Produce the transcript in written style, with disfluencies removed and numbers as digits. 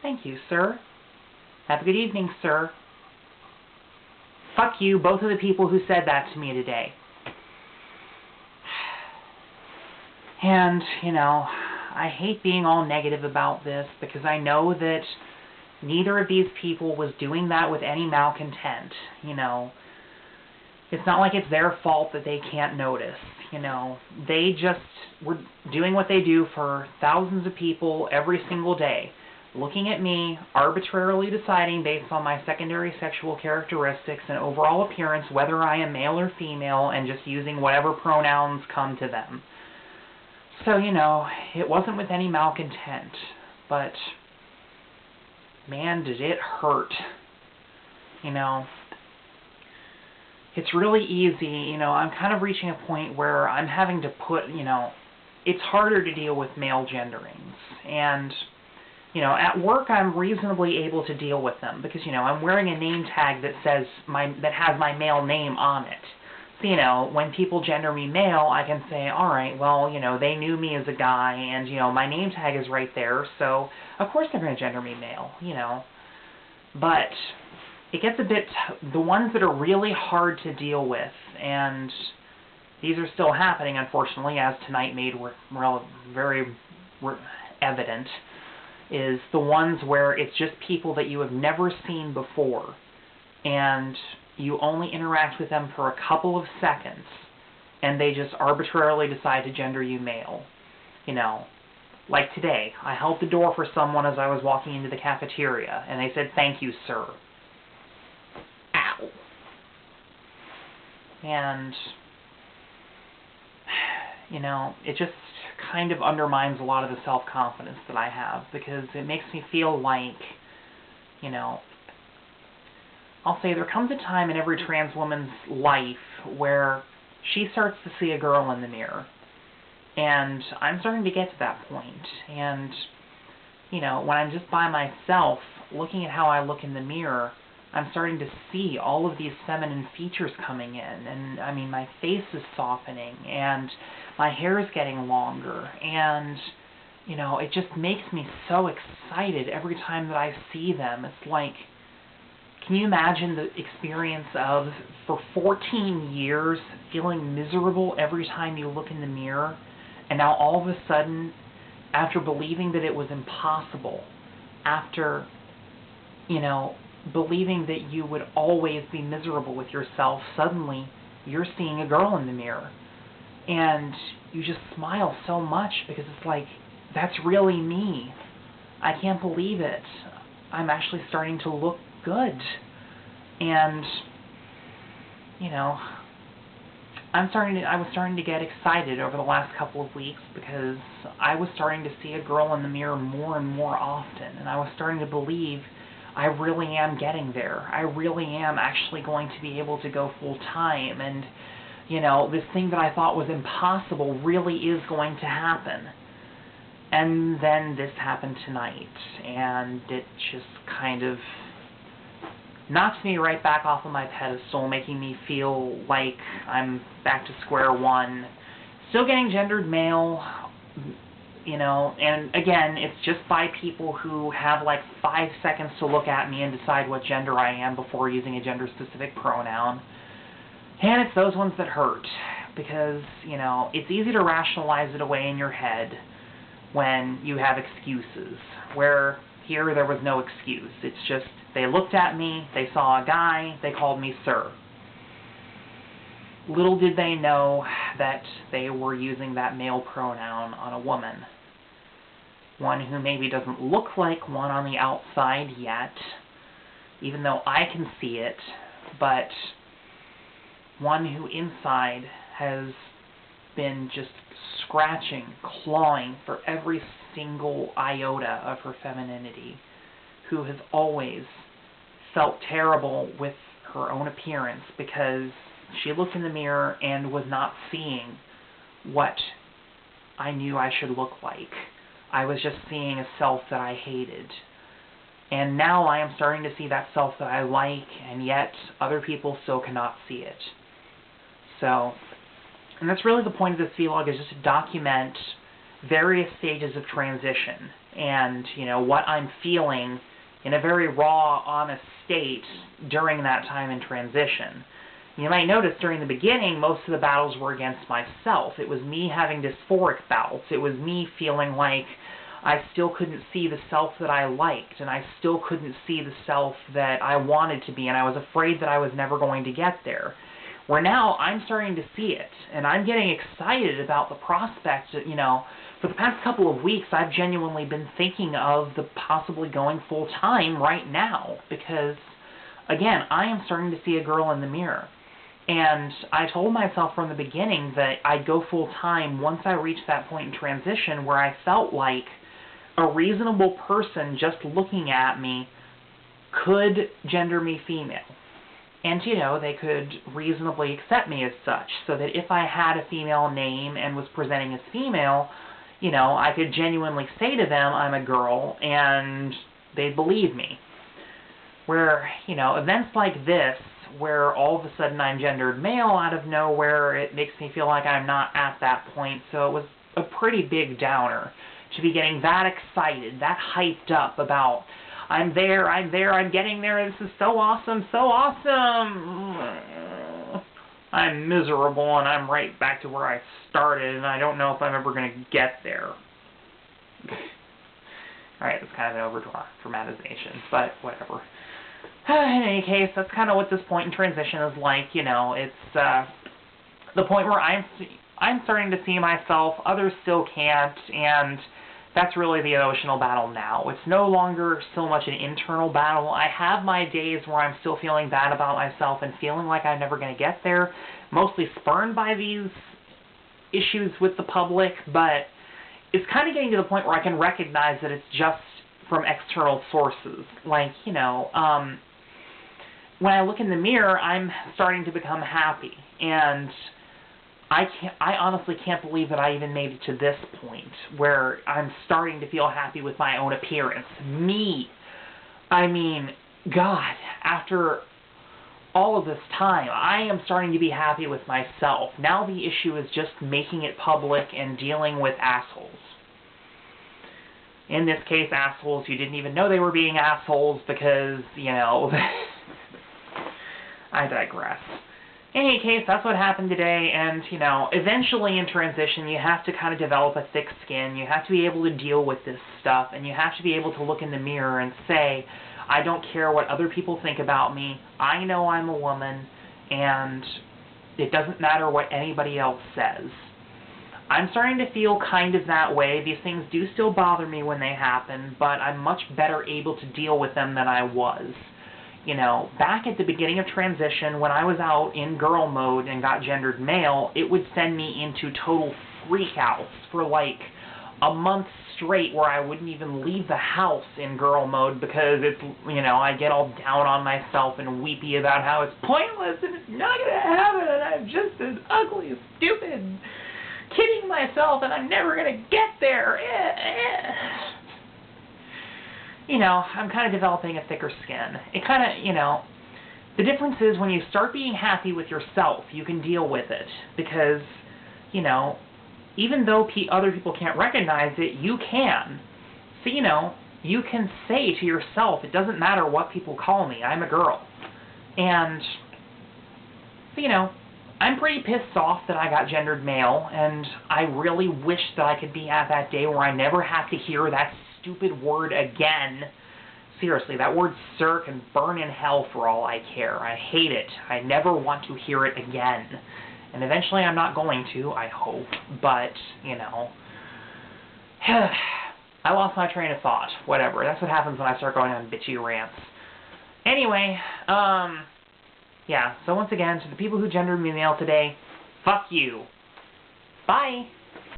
Thank you, sir. Have a good evening, sir. Fuck you, both of the people who said that to me today. And, you know, I hate being all negative about this because I know that neither of these people was doing that with any malcontent, you know. It's not like it's their fault that they can't notice, you know. They just were doing what they do for thousands of people every single day. Looking at me, arbitrarily deciding based on my secondary sexual characteristics and overall appearance whether I am male or female, and just using whatever pronouns come to them. So, you know, it wasn't with any malcontent, but man, did it hurt. You know, it's really easy, you know, I'm kind of reaching a point where I'm having to put, you know, it's harder to deal with male genderings. And, you know, at work I'm reasonably able to deal with them because, you know, I'm wearing a name tag that says that has my male name on it. So, you know, when people gender me male, I can say, all right, well, you know, they knew me as a guy, and, you know, my name tag is right there, so of course they're going to gender me male, you know. But it gets a bit, the ones that are really hard to deal with, and these are still happening, unfortunately, as tonight made very evident, is the ones where it's just people that you have never seen before, and you only interact with them for a couple of seconds, and they just arbitrarily decide to gender you male. You know, like today, I held the door for someone as I was walking into the cafeteria, and they said, "Thank you, sir." Ow. And, you know, it just kind of undermines a lot of the self-confidence that I have, because it makes me feel like, you know, I'll say there comes a time in every trans woman's life where she starts to see a girl in the mirror. And I'm starting to get to that point. And, you know, when I'm just by myself, looking at how I look in the mirror, I'm starting to see all of these feminine features coming in. And, I mean, my face is softening, and my hair is getting longer. And, you know, it just makes me so excited every time that I see them. It's like, can you imagine the experience of, for 14 years, feeling miserable every time you look in the mirror, and now all of a sudden, after believing that it was impossible, after, you know, believing that you would always be miserable with yourself, suddenly you're seeing a girl in the mirror. And you just smile so much because it's like, that's really me. I can't believe it. I'm actually starting to look good. And, you know, I was starting to get excited over the last couple of weeks because I was starting to see a girl in the mirror more and more often, and I was starting to believe I really am getting there. I really am actually going to be able to go full time, and, you know, this thing that I thought was impossible really is going to happen. And then this happened tonight, and it just kind of knocks me right back off of my pedestal, making me feel like I'm back to square one. Still getting gendered male, you know, and again, it's just by people who have like 5 seconds to look at me and decide what gender I am before using a gender-specific pronoun. And it's those ones that hurt, because, you know, it's easy to rationalize it away in your head when you have excuses, where here there was no excuse. It's just, they looked at me, they saw a guy, they called me sir. Little did they know that they were using that male pronoun on a woman. One who maybe doesn't look like one on the outside yet, even though I can see it, but one who inside has been just scratching, clawing for every single iota of her femininity, who has always felt terrible with her own appearance because she looked in the mirror and was not seeing what I knew I should look like. I was just seeing a self that I hated. And now I am starting to see that self that I like, and yet other people still cannot see it. So, and that's really the point of this vlog, is just to document various stages of transition and, you know, what I'm feeling in a very raw, honest state during that time in transition. You might notice during the beginning, most of the battles were against myself. It was me having dysphoric bouts. It was me feeling like I still couldn't see the self that I liked, and I still couldn't see the self that I wanted to be, and I was afraid that I was never going to get there. Where now, I'm starting to see it, and I'm getting excited about the prospect that, you know, for the past couple of weeks, I've genuinely been thinking of the possibly going full-time right now, because, again, I am starting to see a girl in the mirror. And I told myself from the beginning that I'd go full-time once I reached that point in transition where I felt like a reasonable person just looking at me could gender me female. And, you know, they could reasonably accept me as such, so that if I had a female name and was presenting as female, you know, I could genuinely say to them I'm a girl, and they'd believe me. Where, you know, events like this, where all of a sudden I'm gendered male out of nowhere, it makes me feel like I'm not at that point, so it was a pretty big downer to be getting that excited, that hyped up about, I'm there, I'm getting there, this is so awesome, so awesome! I'm miserable, and I'm right back to where I started, and I don't know if I'm ever going to get there. Alright, that's kind of an over-dramatization, but whatever. In any case, that's kind of what this point in transition is like, you know, it's the point where I'm starting to see myself, others still can't, and that's really the emotional battle now. It's no longer so much an internal battle. I have my days where I'm still feeling bad about myself and feeling like I'm never going to get there, mostly spurned by these issues with the public, but it's kind of getting to the point where I can recognize that it's just from external sources. Like, you know, when I look in the mirror, I'm starting to become happy, and I honestly can't believe that I even made it to this point, where I'm starting to feel happy with my own appearance. Me! I mean, God, after all of this time, I am starting to be happy with myself. Now the issue is just making it public and dealing with assholes. In this case, assholes you didn't even know they were being assholes because, you know, I digress. In any case, that's what happened today, and, you know, eventually in transition, you have to kind of develop a thick skin. You have to be able to deal with this stuff, and you have to be able to look in the mirror and say, I don't care what other people think about me. I know I'm a woman, and it doesn't matter what anybody else says. I'm starting to feel kind of that way. These things do still bother me when they happen, but I'm much better able to deal with them than I was. You know, back at the beginning of transition, when I was out in girl mode and got gendered male, it would send me into total freakouts for like a month straight where I wouldn't even leave the house in girl mode because it's, you know, I get all down on myself and weepy about how it's pointless and it's not going to happen and I'm just as ugly and stupid and kidding myself and I'm never going to get there. You know, I'm kind of developing a thicker skin. It kind of, you know, the difference is when you start being happy with yourself, you can deal with it. Because, you know, even though other people can't recognize it, you can. So, you know, you can say to yourself, it doesn't matter what people call me, I'm a girl. And, so, you know, I'm pretty pissed off that I got gendered male, and I really wish that I could be at that day where I never have to hear that stupid word again. Seriously, that word sir can burn in hell for all I care. I hate it. I never want to hear it again. And eventually I'm not going to, I hope. But, you know, I lost my train of thought. Whatever. That's what happens when I start going on bitchy rants. Anyway, yeah, so once again, to the people who gendered me male today, fuck you. Bye!